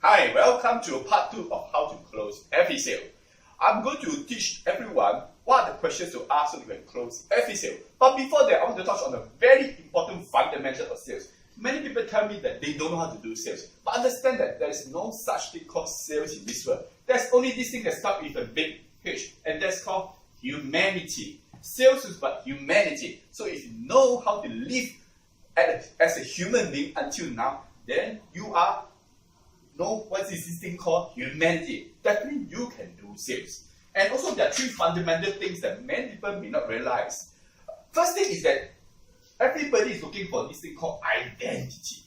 Hi, welcome to part 2 of how to close every sale. I'm going to teach everyone what are the questions to ask so you can close every sale. But before that, I want to touch on a very important fundamental of sales. Many people tell me that they don't know how to do sales. But understand that there is no such thing called sales in this world. There's only this thing that starts with a big H, and that's called humanity. Sales is about humanity. So if you know how to live as a human being until now, then you know what is this thing called humanity. That means you can do sales. And also there are 3 fundamental things that many people may not realize. First thing is that everybody is looking for this thing called identity.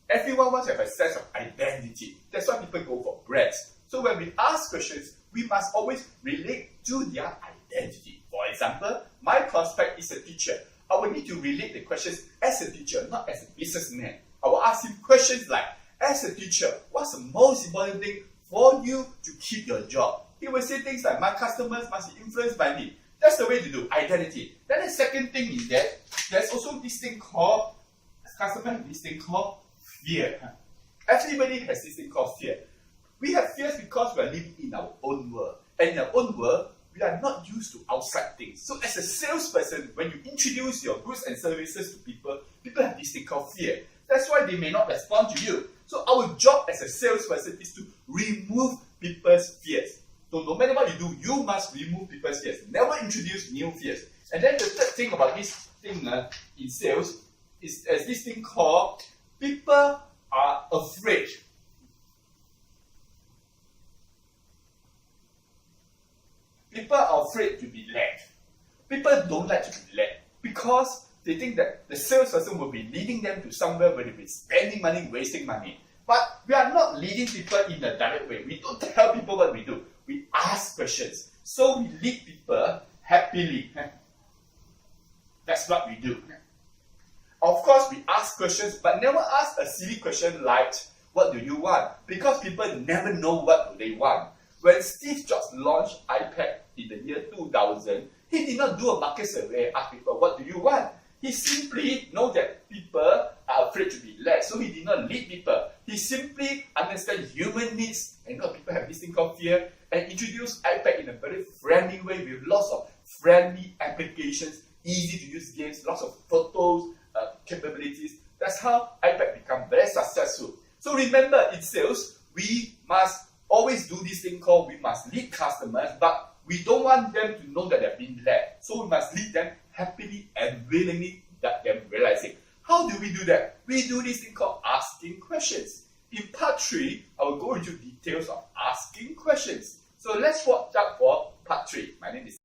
Everyone wants to have a sense of identity. That's why people go for brands. So when we ask questions, we must always relate to their identity. For example, my prospect is a teacher. I will need to relate the questions as a teacher, not as a businessman. I will ask him questions like, as a teacher, what's the most important thing for you to keep your job? He will say things like, my customers must be influenced by me. That's the way to do identity. Then the second thing is that there's also this thing called, fear. Everybody has this thing called fear. We have fears because we are living in our own world. And in our own world, we are not used to outside things. So as a salesperson, when you introduce your goods and services to people, people have this thing called fear. That's why they may not respond to you. So our job as a salesperson is to remove people's fears. So no matter what you do, you must remove people's fears. Never introduce new fears. And then the third thing about this thing in sales is this thing called people are afraid. People are afraid to be led. People don't like to be led because they think that the salesperson will be leading them to somewhere where they'll be spending money, wasting money. But we are not leading people in a direct way. We don't tell people what we do. We ask questions. So we lead people happily. That's what we do. Of course, we ask questions, but never ask a silly question like, what do you want? Because people never know what do they want. When Steve Jobs launched iPad in the year 2000, he did not do a market survey and ask people, what do you want? He simply knows that people are afraid to be led, so he did not lead people. He simply understands human needs, and people have this thing called fear, and introduced iPad in a very friendly way with lots of friendly applications, easy to use games, lots of photos, capabilities. That's how iPad become very successful. So remember, in sales, we must always do this thing called we must lead customers, but we don't want them to know that they're being led. So we must lead them happily and willingly without them realizing. How do we do that? We do this thing called asking questions. In part 3, I will go into details of asking questions. So let's watch out for part 3. My name is